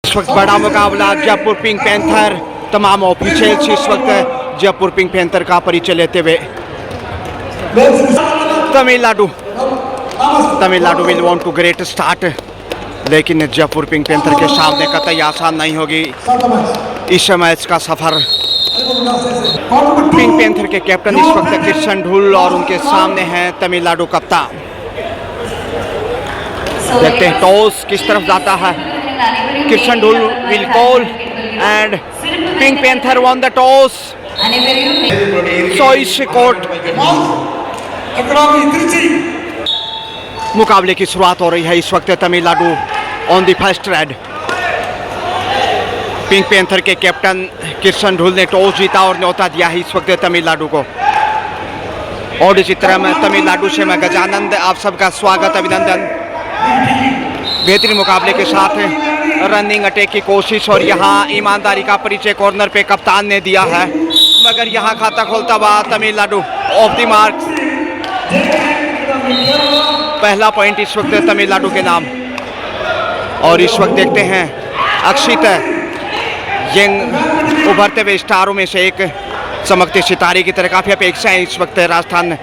इस वक्त बड़ा मुकाबला जयपुर पिंक पैंथर तमाम ऑफिशियल्स इस वक्त जयपुर पिंक पैंथर का परिचय लेते हुए Tamil Nadu will want to great start, लेकिन जयपुर पिंक पैंथर के सामने कतई आसान नहीं होगी इस मैच का सफर। पिंक पैंथर के कैप्टन इस वक्त किशन ढुल और उनके सामने हैं तमिलनाडु कप्तान। देखते हैं टॉस किस तरफ जाता है। Kishan Dhull will call and pink panther one the toss. Choice court मुकाबले की शुरुआत हो रही है इस वक्त। Tamil Nadu on the first red. Pink panther के कैप्टन किशन ढुल ने टॉस जीता और न्योता दिया है इस वक्त तमिलनाडु को। और इसी तरह मैं तमिलनाडु से मैं गजानंद आप सबका स्वागत अभिनंदन। बेहतरीन मुकाबले के साथ रनिंग अटैक की कोशिश और यहाँ ईमानदारी का परिचय कॉर्नर पे कप्तान ने दिया है, मगर यहाँ खाता खोलता हुआ तमिलनाडु ऑफ द मार्क। पहला पॉइंट इस वक्त तमिलनाडु के नाम। और इस वक्त देखते हैं अक्षित यंग उभरते हुए स्टारों में से एक चमकते सितारे की तरह काफ़ी अपेक्षा है इस वक्त राजस्थान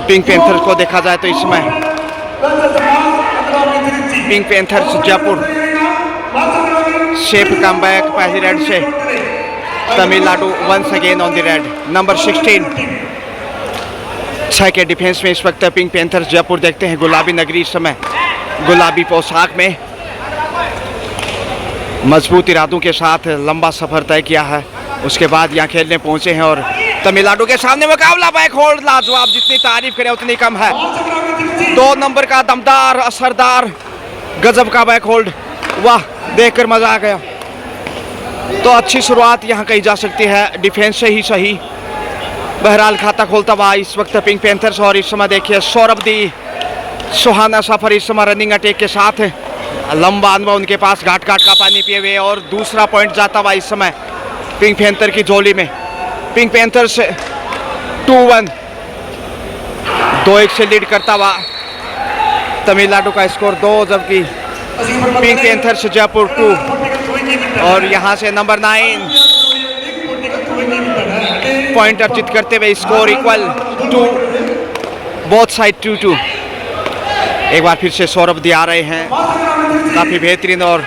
पिंक पैंथर्स को देखा जाए तो। इसमें Pink Panthers Jaipur shape comeback पहली रेड से। Tamil Nadu once again on the raid number 16। 6 के डिफेंस में इस वक्त पिंक पैंथर्स जयपुर देखते हैं गुलाबी नगरी इस समय गुलाबी पोशाक में मजबूत इरादों के साथ लंबा सफर तय किया है, उसके बाद यहाँ खेलने पहुंचे हैं। और तमिलनाडु के सामने मुकाबला बैक होल्ड लाजवाब, जितनी तारीफ करें उतनी कम है। 2 नंबर का दमदार असरदार गजब का बैक होल्ड, वाह देखकर मजा आ गया। तो अच्छी शुरुआत यहाँ कही जा सकती है डिफेंस से ही सही। बहरहाल खाता खोलता हुआ इस वक्त पिंक पैंथर्स। और इस समय देखिए सौरभ दी सुहाना सफर इस समय रनिंग अटैक के साथ लंबा अनुभव उनके पास, घाट घाट का पानी पिए हुए। और दूसरा पॉइंट जाता हुआ इस समय पिंक पैंथर की झोली में। पिंक पैंथर्स 2-1 2-1 से लीड करता हुआ तमिलनाडु का स्कोर 2, जबकि पिंक पैंथर्स जयपुर 2। और यहाँ से नंबर 9 पॉइंट अर्जित करते हुए score equal to both side 2-2। एक बार फिर से सौरभ दी आ रहे हैं, काफ़ी बेहतरीन और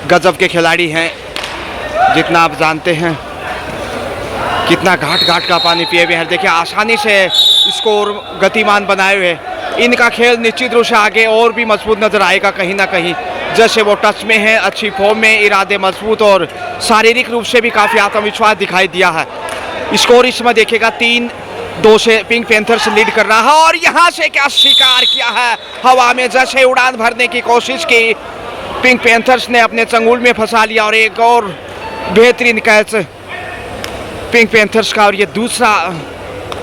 गजब के खिलाड़ी हैं। जितना आप जानते हैं कितना घाट घाट का पानी पिए हुए हैं। देखिए आसानी से स्कोर गतिमान बनाए हुए। इनका खेल निश्चित रूप से आगे और भी मजबूत नजर आएगा कहीं ना कहीं, जैसे वो टच में है, अच्छी फॉर्म में, इरादे मजबूत और शारीरिक रूप से भी काफ़ी आत्मविश्वास दिखाई दिया है। स्कोर इस समय देखेगा 3-2 से पिंक पैंथर्स लीड कर रहा है। और यहाँ से क्या शिकार किया है, हवा में जैसे उड़ान भरने की कोशिश की, पिंक पैंथर्स ने अपने चंगुल में फंसा लिया। और एक और बेहतरीन कैच पिंक पैंथर्स का। और ये दूसरा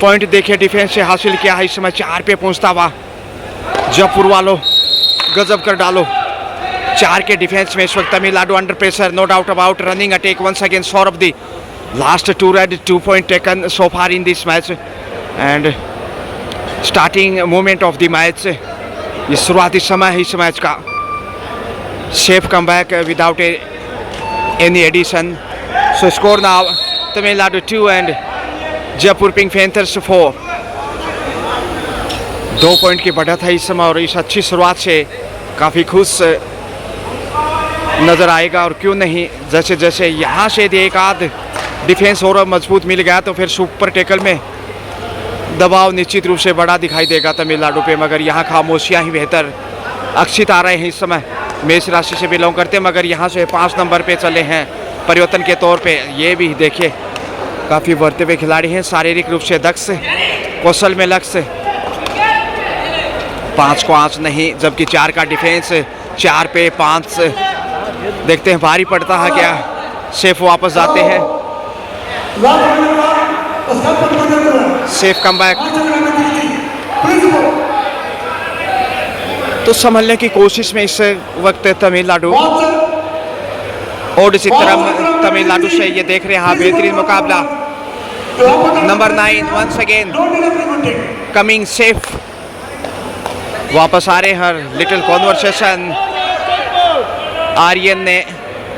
पॉइंट देखिए डिफेंस से हासिल किया है इस समय 4 पे पहुंचता हुआ। जयपुर वालों गजब कर डालो। 4 के डिफेंस में इस वक्त Tamil Nadu under pressure, no doubt about. Running attack once again Saurabh दी। Last 2 raid 2 point taken so far in this match and starting moment of the match. ये शुरुआती समय है इस मैच का। Safe comeback without any addition. So score now Tamil Nadu 2 and Jaipur pink panthers 4। 2 point की बढ़त है इस समय। और इस अच्छी शुरुआत से काफ़ी खुश नज़र आएगा। और क्यों नहीं, जैसे जैसे यहाँ से एक आध डिफेंस और मजबूत मिल गया तो फिर सुपर टैकल में दबाव निश्चित रूप से बड़ा दिखाई देगा तमिलनाडु पे। मगर यहाँ खामोशियाँ ही बेहतर। अक्षित आ रहे हैं इस समय, मेष राशि से बिलोंग करते हैं, मगर यहाँ से 5 नंबर पे चले हैं परिवर्तन के तौर पे। ये भी देखिए काफ़ी बढ़ते हुए खिलाड़ी हैं, शारीरिक रूप से दक्ष, कौशल में लक्ष्य। 5 को आँच नहीं, जबकि 4 का डिफेंस, 4 पे 5 देखते हैं भारी पड़ता है क्या। सेफ वापस जाते हैं, सेफ कमबैक। तो संभलने की कोशिश में इस वक्त तमिलनाडु। और इसी तरह तमिलनाडु से ये देख रहे हैं हाँ बेहतरीन मुकाबला। Number 9 once again coming safe, वापस आ रहे हैं। लिटिल कॉन्वर्सेशन आर्यन ने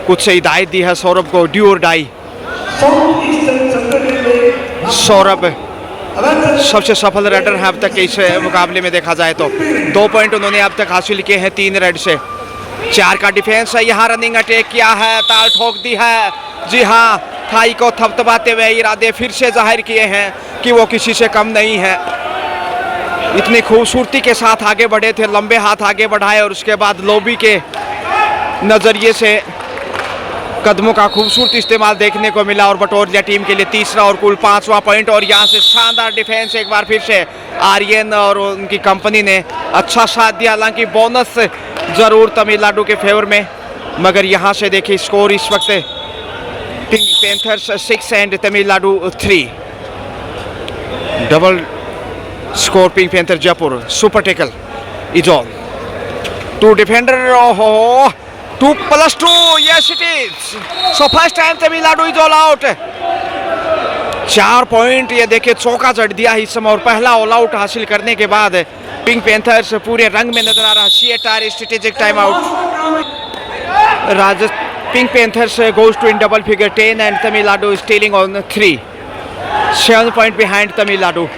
कुछ हिदायत दी है सौरभ को, ड्यू और डाई। सौरभ सबसे सफल रेडर है अब तक इस मुकाबले में देखा जाए तो। 2 पॉइंट उन्होंने अब तक हासिल किए हैं 3 रेड से। 4 का डिफेंस है, यहाँ रनिंग अटैक किया है, ताल ठोक दी है। जी हाँ, थाई को थपथपाते हुए इरादे फिर से जाहिर किए हैं कि वो किसी से कम नहीं है। इतनी खूबसूरती के साथ आगे बढ़े थे, लंबे हाथ आगे बढ़ाए और उसके बाद लोबी के नज़रिए से कदमों का खूबसूरत इस्तेमाल देखने को मिला और बटोर लिया टीम के लिए तीसरा और कुल 5वां पॉइंट। और यहाँ से शानदार डिफेंस एक बार फिर से आर्यन और उनकी कंपनी ने अच्छा साथ दिया। हालांकि बोनस ज़रूर तमिलनाडु के फेवर में, मगर यहाँ से देखिए स्कोर इस वक्त Pink Panthers 6 and Tamil Nadu 3। Double score pink panther Jaipur. Super tackle इजॉल 2 डिफेंडर, ओहो 2+2, yes it is. So first time Tamil Nadu is all out. 4 point ये देखिए चौका जड़ दिया इस समय और पहला ऑल आउट हासिल करने के बाद पिंक पैंथर्स पूरे रंग में नजर आ रहा। सीएटार strategic time out. Pink Panthers goes to in double figure 10 and Tamil Nadu stealing on 3। 7 point behind Tamil Nadu.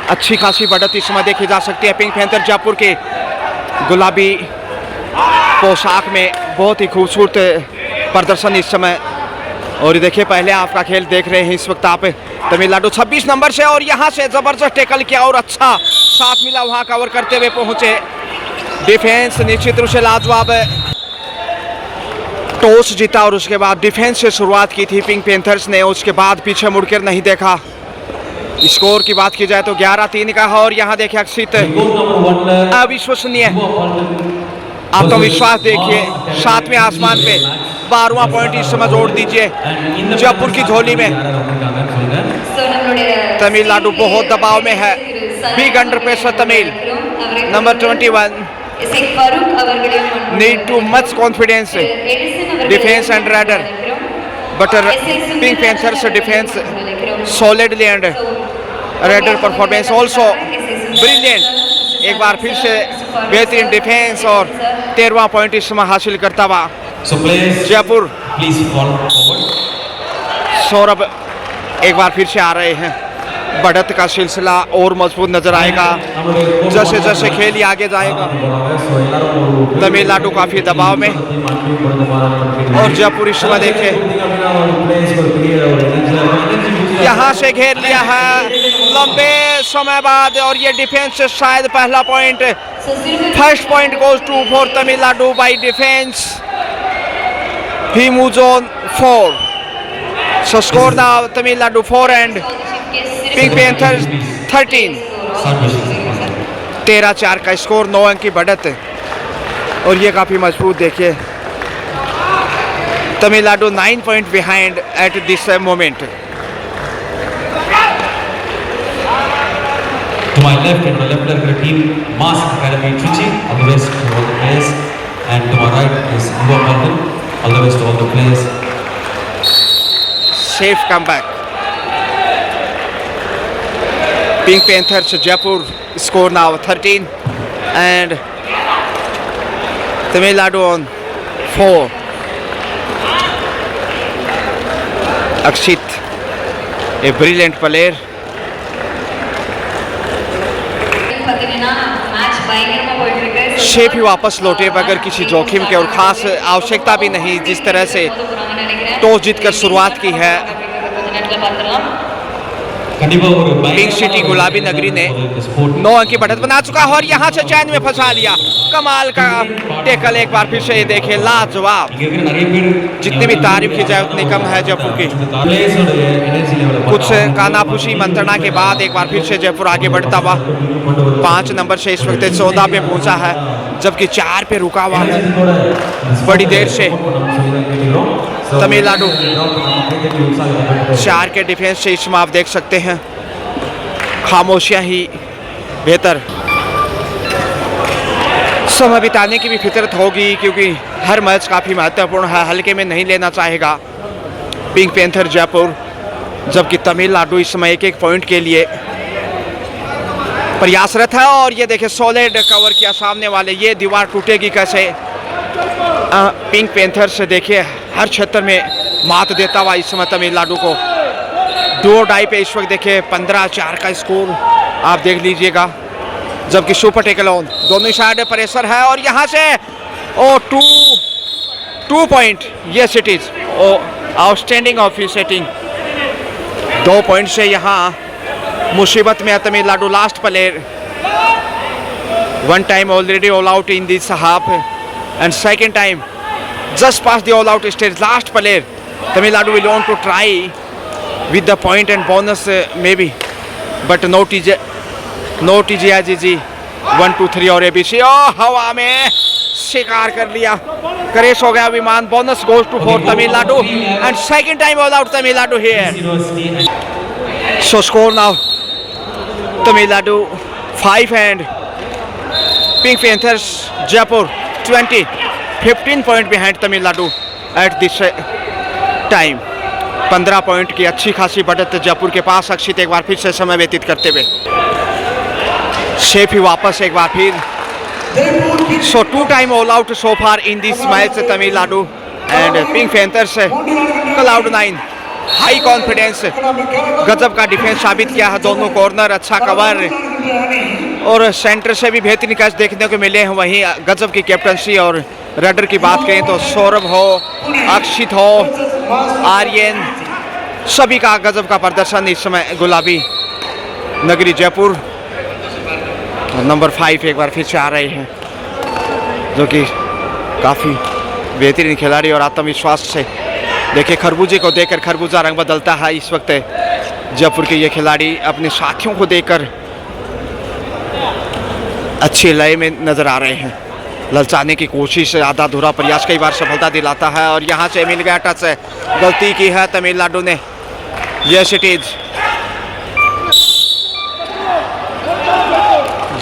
अच्छी खासी बढ़त इस समय देखी जा सकती है। पिंक पैंथर जयपुर के गुलाबी पोशाक में बहुत ही खूबसूरत प्रदर्शन इस समय। और ये देखिए पहले आपका खेल देख रहे हैं इस वक्त आप तमिलनाडु 26 नंबर से, और यहाँ से ज़बरदस्त टेकल किया और अच्छा साथ मिला, वहाँ कवर करते हुए पहुँचे। डिफेंस निश्चित रूप से लाजवाब है। टॉस जीता और उसके बाद डिफेंस से शुरुआत की थी पिंक पैंथर्स ने, उसके बाद पीछे मुड़कर नहीं देखा। स्कोर की बात की जाए तो 11-3 का है। और यहाँ देखिए अक्षित अविश्वसनीय आत्मविश्वास देखिए 7वें आसमान पे 12वां पॉइंट इस समय जोड़ दीजिए जयपुर की झोली में। तमिलनाडु बहुत दबाव में है। Big under pressure Tamil. Number 21 need too much confidence defence and raider, but pink panthers defence solidly and raider performance also brilliant. एक बार फिर से बेहतरीन डिफेंस और 13वां पॉइंट इस समय हासिल करता हुआ जयपुर। सौरभ एक बार फिर से आ रहे हैं। बढ़त का सिलसिला और मजबूत नजर आएगा जैसे जैसे खेल आगे जाएगा। तमिलनाडु काफी दबाव में और जयपुर इस समय देखे यहाँ से घेर लिया है लंबे समय बाद। और ये डिफेंस से शायद पहला point, first point goes to for Tamil Nadu by defence. He moves on 4। So score now Tamil Nadu 4 and pink panthers 13। 13-4 का स्कोर, 9 अंक की बढ़त। और ये काफी मजबूत देखिए Tamil Nadu 9 point behind at this moment. To my left and my left leg team, Mass Academy Trichy, all the best to all the players. And to my right is Yuva Malden, all the best to all the players. Safe comeback. Pink Panthers Jaipur score now 13 and Tamil Nadu on 4. Akshit, a brilliant player. Safe ही वापस लौटे बगैर किसी जोखिम के और खास आवश्यकता भी नहीं। जिस तरह से टॉस जीतकर शुरुआत की है पिंक सिटी गुलाबी नगरी ने 9 अंक की बढ़त बना चुका है और यहाँ से चैन में फंसा लिया। कमाल का टेकल एक बार फिर से देखे, लाजवाब। जितनी भी तारीफ की जाए उतनी कम है जयपुर की। कुछ कानाफूसी मंत्रणा के बाद एक बार फिर से जयपुर आगे बढ़ता हुआ 5 नंबर से इस वक्त 14 पे पहुंचा है, जबकि 4 पे रुका हुआ है बड़ी देर से तमिलनाडु। 4 के डिफेंस से इसमें आप देख सकते हैं खामोशियां ही बेहतर। समय बिताने की भी फितरत होगी क्योंकि हर मैच काफ़ी महत्वपूर्ण है, हल्के में नहीं लेना चाहेगा पिंक पैंथर जयपुर। जबकि तमिलनाडु इस समय एक पॉइंट के लिए प्रयासरत है। और ये देखिए सॉलिड कवर किया सामने वाले, ये दीवार टूटेगी कैसे। पिंक पैंथर से देखिए हर क्षेत्र में मात देता हुआ इस समय तमिलनाडु को। डू डाई पे इस वक्त देखिए 15-4 का स्कोर आप देख लीजिएगा, जबकि सुपर टेकल ऑन दोनों साइड प्रेशर है और यहाँ से oh 2 point, yes it is oh outstanding officiating. 2 point से यहाँ मुसीबत में है Tamil Nadu. Last player, one time already all out in this half and second time just past the all out stage. Last player, Tamil Nadu will want to try with the point and bonus maybe, but no TGIGG 1 2 3 और ABC हवा में शिकार कर लिया, crash हो गया विमान। Bonus goes to for Tamil Nadu and second time all out Tamil Nadu here. So score now Tamil Nadu 5 and Pink Panthers Jaipur 20, 15 point behind Tamil Nadu at this time। 15 point की अच्छी खासी बढ़त जयपुर के पास। अक्षित एक बार फिर से समय व्यतीत करते हुए शेफ ही वापस एक बार फिर। So 2 time all out so far in this match Tamil Nadu and Pink Panthers cloud 9 high confidence. गजब का डिफेंस साबित किया है, दोनों कॉर्नर अच्छा कवर और सेंटर से भी बेहतरीन कैच देखने को मिले हैं। वहीं गजब की कैप्टनसी और रेडर की बात करें तो सौरभ हो, अक्षित हो, आर्यन, सभी का गजब का प्रदर्शन इस समय गुलाबी नगरी जयपुर। नंबर 5 एक बार फिर से आ रहे हैं, जो कि काफ़ी बेहतरीन खिलाड़ी और आत्मविश्वास से। देखिए खरबूजे को देखकर खरबूजा रंग बदलता है इस वक्त। जयपुर के ये खिलाड़ी अपने साथियों को देखकर अच्छे लय में नजर आ रहे हैं। ललचाने की कोशिश, आधा अधूरा प्रयास कई बार सफलता दिलाता है और यहाँ से मिल गया टच। गलती की है तमिलनाडु ने, yes it is.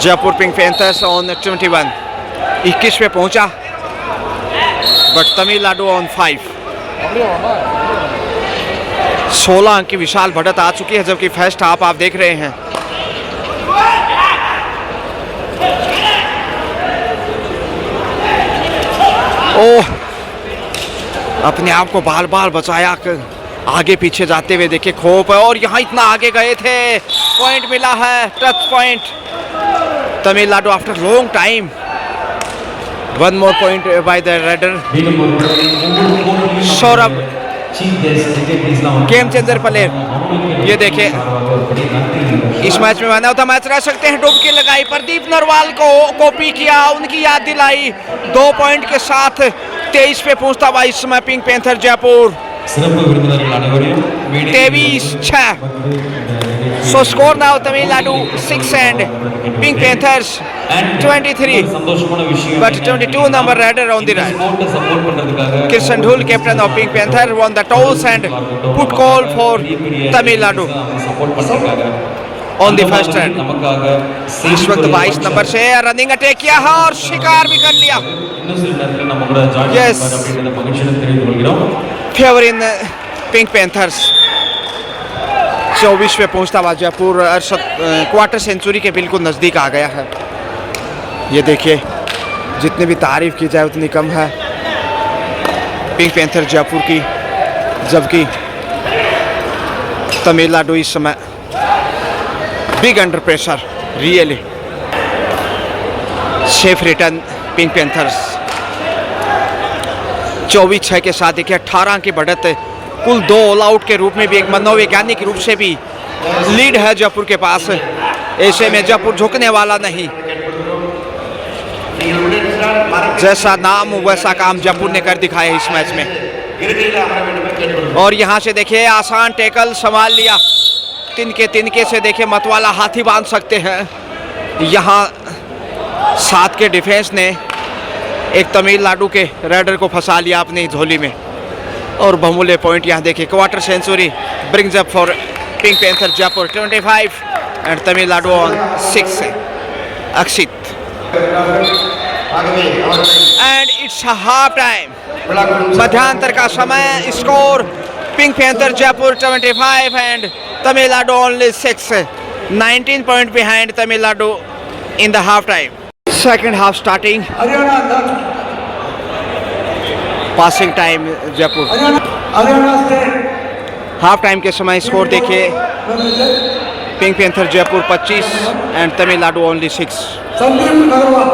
Jaipur pink panthers on 21, 21 पे पहुंचा, बट तमिलनाडु ऑन 5। 16 अंक की विशाल बढ़त आ चुकी है, जबकि फर्स्ट हाफ आप देख रहे हैं। ओह, अपने आप को बाल बाल बचाया, आगे पीछे जाते हुए देखिए खोप, और यहाँ इतना आगे गए थे, पॉइंट मिला है, touch point Tamil Nadu after long time. 1 more point by the Raider। Saurabh game changer player, ये देखे इस मैच में मैन ऑफ द मैच रह सकते हैं। डुबकी लगाई, प्रदीप नरवाल को कॉपी किया, उनकी याद दिलाई। 2 पॉइंट के साथ 23 पे पहुंचता हुआ इस समय pink panther Jaipur 23-6। So score now Tamil Nadu 6 and Pink Panthers 23, but 22 number Raider on the right। Kishan Dhul, captain of Pink Panther, won the toss and put call for Tamil Nadu on the first hand। इस वक्त 22 number से running attack किया है और शिकार भी कर लिया। Yes, फेवर इन पिंक पैंथर्स। 24 पे पहुंचता हुआ जयपुर क्वार्टर सेंचुरी के बिल्कुल नज़दीक आ गया है। ये देखिए, जितनी भी तारीफ की जाए उतनी कम है पिंक पैंथर जयपुर की, जबकि तमिलनाडु इस समय big under pressure. Really safe return pink panthers 24-6 के साथ देखिए 18 की बढ़त, कुल 2 ऑल आउट के रूप में भी एक मनोवैज्ञानिक रूप से भी लीड है जयपुर के पास। ऐसे में जयपुर झुकने वाला नहीं, जैसा नाम वैसा काम जयपुर ने कर दिखाया इस मैच में। और यहाँ से देखिए आसान टैकल संभाल लिया, तिनके से देखिए मतवाला हाथी बांध सकते हैं। यहाँ 7 के डिफेंस ने एक तमिलनाडु के रेडर को फंसा लिया अपनी झोली में, और बहुमूल्य पॉइंट यहाँ देखिए। Quarter century brings up for pink panther Jaipur 25 and Tamil Nadu on 6। Akshit and it's half time, मध्यांतर का समय। Score pink panther Jaipur 25 and Tamil Nadu only 6। 19 point behind Tamil Nadu in the half time. Second half starting. Passing time Jaipur. Half time के समय स्कोर देखिए, pink panther Jaipur 25 and Tamil Nadu only 6। Number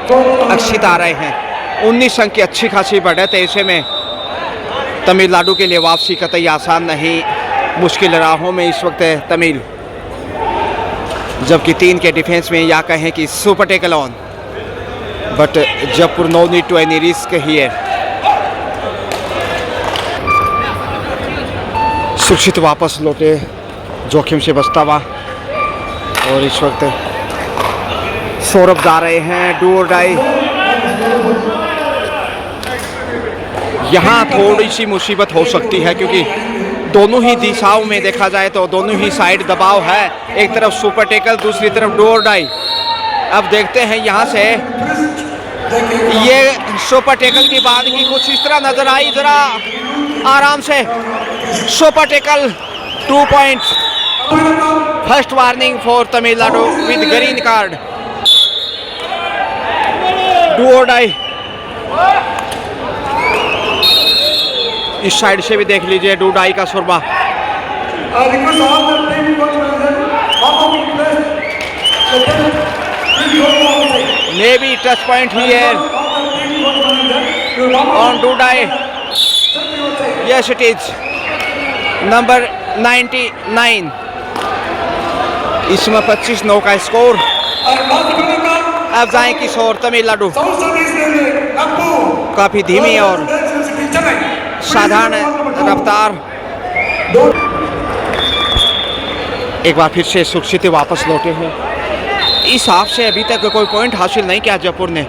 2 Akshit आ रहे हैं। 19 अंक की अच्छी खासी बढ़त है, ऐसे में तमिलनाडु के लिए वापसी कतई आसान नहीं, मुश्किल राहों में इस वक्त है तमिल। जबकि 3 के डिफेंस में या कहें कि super tackle on, but Jaipur no need to any risk here. सुरक्षित वापस लौटे, जोखिम से बचता हुआ, और इस वक्त सौरभ जा रहे हैं डू और डाई। यहाँ थोड़ी सी मुसीबत हो सकती है, क्योंकि दोनों ही दिशाओं में देखा जाए तो दोनों ही साइड दबाव है। एक तरफ सुपर टेकल, दूसरी तरफ डू और डाई। अब देखते हैं यहाँ से, ये सुपर टेकल की बात की कुछ इस तरह नजर आई, जरा आराम से super tackle 2 point. First warning for Tamil Nadu with green card. Do और डाई। इस साइड से भी देख लीजिए डू डाई का सुरमा। May be touch point here on do die. Yes it is number 99। इसमें 25-9 का स्कोर। अब जाए किशोर तमिलनाडु काफी धीमी और साधारण रफ्तार। एक बार फिर से सुरक्षित वापस लौटे हैं। इस हाफ से अभी तक कोई पॉइंट हासिल नहीं किया जयपुर ने,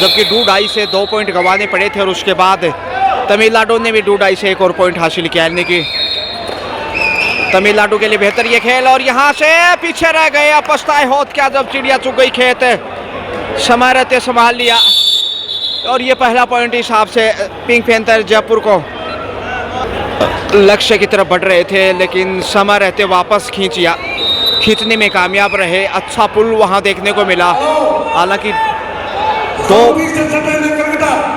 जबकि डू डाई से 2 पॉइंट गंवाने पड़े थे, और उसके बाद तमिलनाडु ने भी डू डाई से एक और पॉइंट हासिल किया। यानी कि तमिलनाडु के लिए बेहतर ये खेल, और यहाँ से पीछे रह गए। अब पछताए होत क्या, जब चिड़िया चुग गई खेत, समय रहते संभाल लिया। और ये पहला पॉइंट इस हिसाब से पिंक पैंथर जयपुर को लक्ष्य की तरफ बढ़ रहे थे, लेकिन समय रहते वापस खींचने में कामयाब रहे। अच्छा पुल वहाँ देखने को मिला, हालांकि 2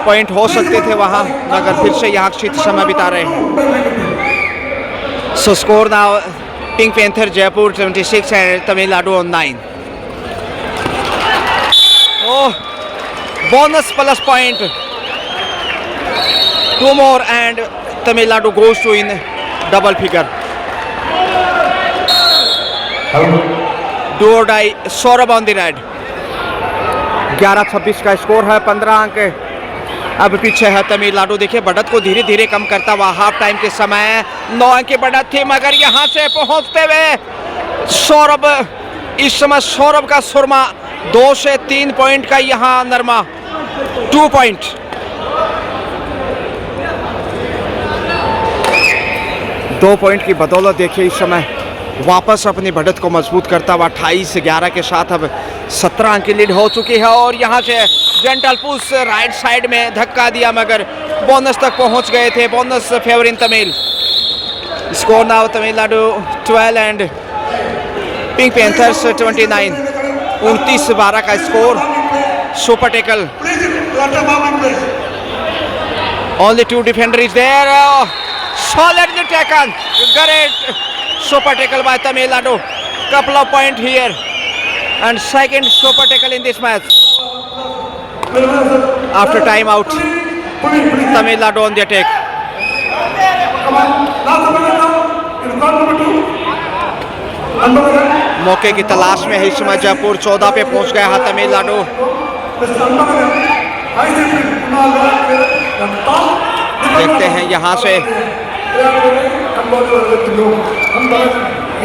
पॉइंट हो सकते थे वहाँ, मगर फिर से यहाँ अक्षित समय बिता रहे हैं। सो score now pink panther Jaipur 76 and Tamil Nadu on 9। Oh, bonus plus point, 2 more and Tamil Nadu goes to in double figure। Do or die, Saurabh on the red। 11-26 का स्कोर है, 15 अंक अब पीछे है तमिलनाडु। देखिए बढ़त को धीरे धीरे कम करता हुआ। हाफ टाइम के समय 9 अंक की बढ़त थी, मगर यहाँ से पहुँचते हुए सौरभ, इस समय सौरभ का सुरमा 2 से 3 पॉइंट का यहाँ नरमा 2 पॉइंट। दो पॉइंट की बदौलत देखिए इस समय वापस अपनी बढ़त को मजबूत करता हुआ 28-11 के साथ अब 17 अंक की लीड हो चुकी है। और यहाँ से जेंटल पुश राइट साइड में धक्का दिया, मगर बोनस तक पहुँच गए थे। Bonus favour in Tamil. Score now Tamil Nadu 12 and pink panthers 29। 29-12 का score. Super tackle, only 2 defender is there। solidly taken, great super tackle by Tamil Nadu, couple of point here and second super tackle in this match. After time out, Tamil Nadu on the attack। मौके की तलाश में है इस समय जयपुर। 14 पे पहुंच गया है तमिलनाडु। देखते हैं यहाँ से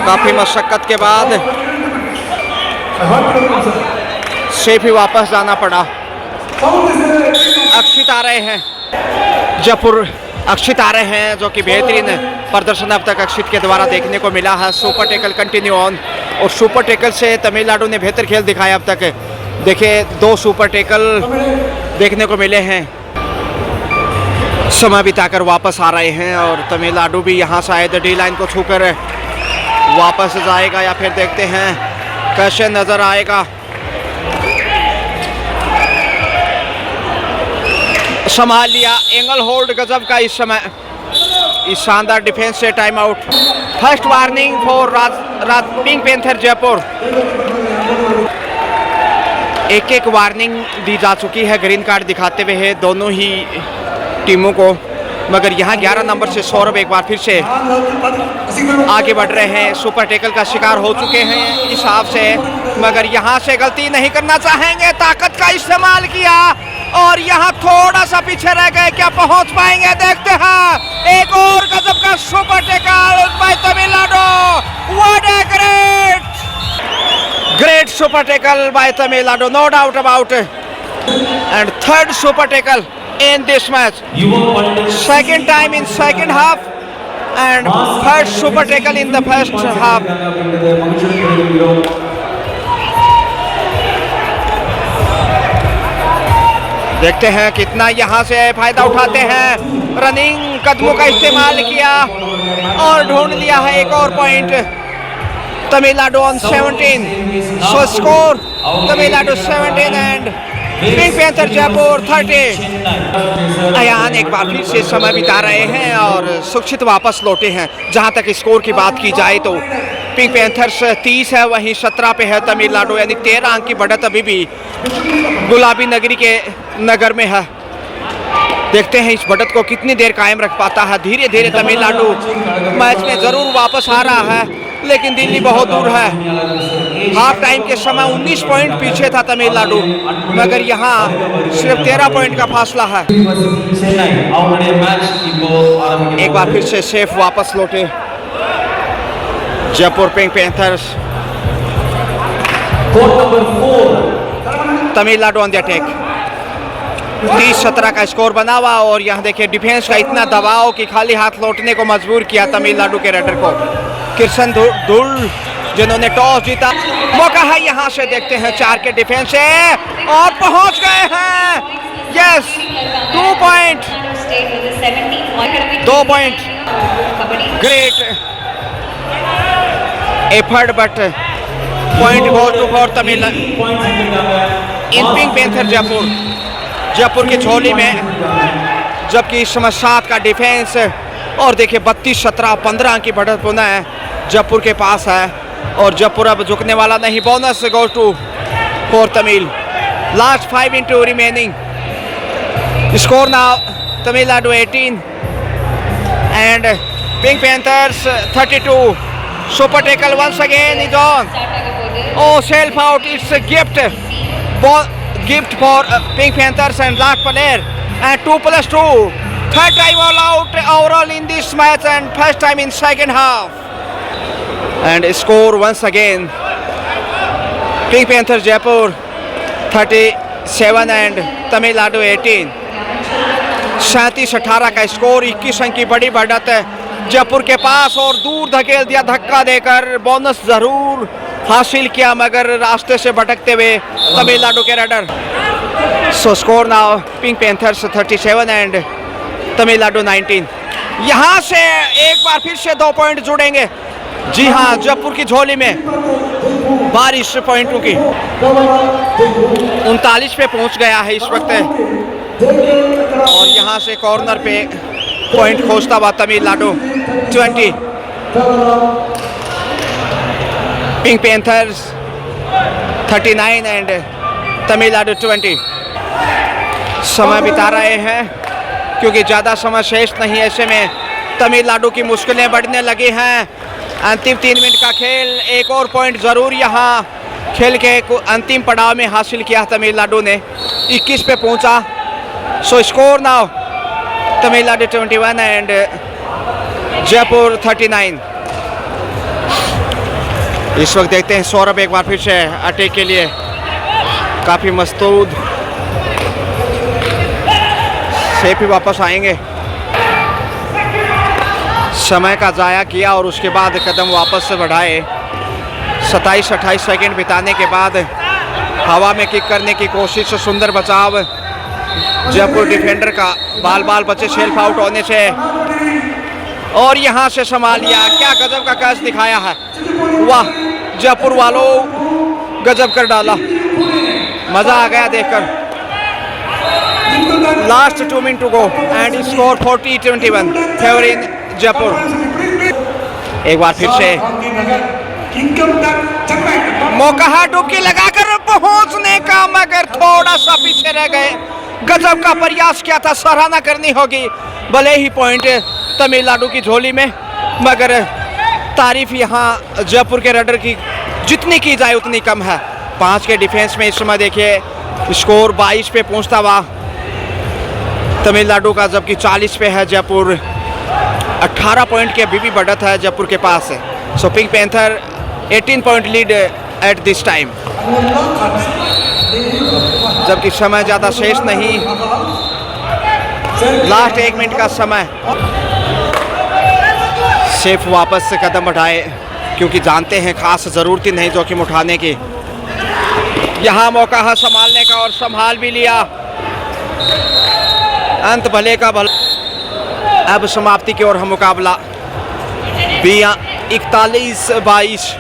काफी मशक्कत के बाद सेफ ही वापस जाना पड़ा। अक्षित आ रहे हैं जयपुर, अक्षित आ रहे हैं, जो कि बेहतरीन प्रदर्शन अब तक अक्षित के द्वारा देखने को मिला है। सुपर टेकल कंटिन्यू ऑन, और सुपर टेकल से तमिलनाडु ने बेहतर खेल दिखाया अब तक। देखिए 2 सुपर टेकल देखने को मिले हैं। समय बिताकर वापस आ रहे हैं और तमिलनाडु भी यहाँ शायद डी लाइन को छूकर वापस जाएगा या फिर देखते हैं कैसे नज़र आएगा। संभाल लिया एंगल होल्ड गजब का इस समय, इस शानदार डिफेंस से time out. First warning for pink panther Jaipur. एक एक वार्निंग दी जा चुकी है, ग्रीन कार्ड दिखाते हुए है दोनों ही टीमों को, मगर यहाँ 11 नंबर से सौरभ एक बार फिर से आगे बढ़ रहे हैं। सुपर टेकल का शिकार हो चुके हैं इस हिसाब से, मगर यहाँ से गलती नहीं करना चाहेंगे। ताकत का इस्तेमाल किया और यहाँ थोड़ा सा पीछे रह गए, क्या पहुँच पाएंगे देखते हैं। एक और गजब का super tackle by Tamil Nadu. What a great super tackle by Tamil Nadu, no doubt about. And third super tackle in this match, second time in second half and first super tackle in the first half. देखते हैं कितना यहाँ से फायदा उठाते हैं। Running कदमों का इस्तेमाल किया और ढूंढ लिया है एक और point. Tamil Nadu on 17, so score Tamil Nadu 17 and pink panther Jaipur 30। Ayan एक बार फिर से समय बिता रहे हैं और सुरक्षित वापस लौटे हैं। जहां तक स्कोर की बात की जाए तो पिंक पैंथर्स 30 है, वहीं 17 पे है तमिलनाडु, यानी 13 अंक की बढ़त अभी भी गुलाबी नगरी के नगर में है। देखते हैं इस बढ़त को कितनी देर कायम रख पाता है। धीरे धीरे तमिलनाडु मैच में जरूर वापस आ रहा है, लेकिन दिल्ली बहुत दूर है। हाफ टाइम के समय 19 पॉइंट पीछे था तमिलनाडु, मगर यहाँ सिर्फ 13 पॉइंट का फासला है। एक बार फिर से सेफ वापस लौटे Jaipur pink panthers. Tamil Nadu on the attack. 30-17 का स्कोर बना हुआ और यहाँ देखिए डिफेंस का इतना दबाव कि खाली हाथ लौटने को मजबूर किया तमिलनाडु के रेडर को। किशन धुल जिन्होंने टॉस जीता, मौका है यहाँ से। देखते हैं 4 के डिफेंस से और पहुँच गए हैं। Yes, 2 point, 2 point. Great effort but point goes to for Tamil Nadu in pink panther Jaipur. Jaipur की झोली में, जबकि इस समय 7 का डिफेंस और देखिए 32-17 15 की बढ़त पुनः है जयपुर के पास है और जयपुर अब झुकने वाला नहीं। Bonus go to for Tamil. Last 5 into remaining. Score now Tamil Nadu 18 and pink panthers 32। Super tackle once again is on. Oh, self out. It's a gift. Gift for Pink Panthers and last player and 2+2. Third time all out overall in this match and first time in second half. And score once again Pink Panthers Jaipur 37 and Tamil Nadu 18. 37-18 का score. 21 अंक की बड़ी बढ़त है जयपुर के पास और दूर धकेल दिया धक्का देकर। बोनस जरूर हासिल किया मगर रास्ते से भटकते हुए तमिलनाडु के raider. So score now pink panthers 37 and Tamil Nadu 19। यहाँ से एक बार फिर से 2 पॉइंट जुड़ेंगे। जी हाँ, जयपुर की झोली में बारिश पॉइंटों की 39 पे पहुँच गया है इस वक्त और यहाँ से कॉर्नर पे पॉइंट खोजता हुआ Tamil Nadu 20। Pink panthers 39 and Tamil Nadu 20। समय बिता रहे हैं क्योंकि ज़्यादा समय शेष नहीं, ऐसे में तमिलनाडु की मुश्किलें बढ़ने लगी हैं। अंतिम 3 मिनट का खेल, एक और पॉइंट ज़रूर यहाँ खेल के अंतिम पड़ाव में हासिल किया तमिलनाडु ने। 21 पे पहुँचा। सो score now Tamil Nadu 21 and Jaipur 39। इस वक्त देखते हैं सौरभ एक बार फिर से अटैक के लिए काफ़ी मस्तूद से भी वापस आएंगे। समय का ज़ाया किया और उसके बाद कदम वापस से बढ़ाए। 27-28 सेकंड बिताने के बाद हवा में किक करने की कोशिश, सुंदर बचाव जयपुर डिफेंडर का बाल बाल बचे सेल्फ आउट होने से, और यहाँ से संभाल लिया। क्या गजब का कैच दिखाया है, वाह जयपुर वालों, गजब कर डाला, मजा आ गया देखकर। Last 2 minute to go and score 40-21 favouring Jaipur. एक बार फिर से मौका है डुबकी लगाकर पहुंचने का, मगर थोड़ा सा पीछे रह गए। गजब का प्रयास किया था, सराहना करनी होगी। भले ही पॉइंट तमिलनाडु की झोली में, मगर तारीफ यहाँ जयपुर के रडर की जितनी की जाए उतनी कम है। 5 के डिफेंस में इस समय देखिए स्कोर 22 पे पहुंचता हुआ तमिलनाडु का, जबकि 40 पे है जयपुर। 18 पॉइंट की अभी भी बढ़त है जयपुर के पास। So pink panther 18 point lead at this time, जबकि समय ज़्यादा शेष नहीं, लास्ट 1 मिनट का समय। सेफ वापस से कदम बढ़ाए क्योंकि जानते हैं खास ज़रूरत ही नहीं जोखिम उठाने की। यहाँ मौका है संभालने का और संभाल भी लिया। अंत भले का भला। अब समाप्ति की ओर हम मुकाबला 41-22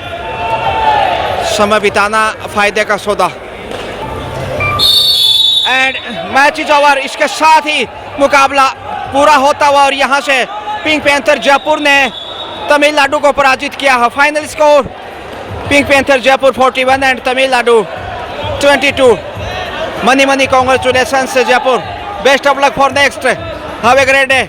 समय बिताना फायदे का सौदा। And match is over. इसके साथ ही मुकाबला पूरा होता हुआ और यहाँ से पिंक पैंथर जयपुर ने तमिलनाडु को पराजित किया है। Final score pink panther Jaipur 41 and Tamil Nadu 22। Money congratulations Jaipur, best of luck for next, have a great day.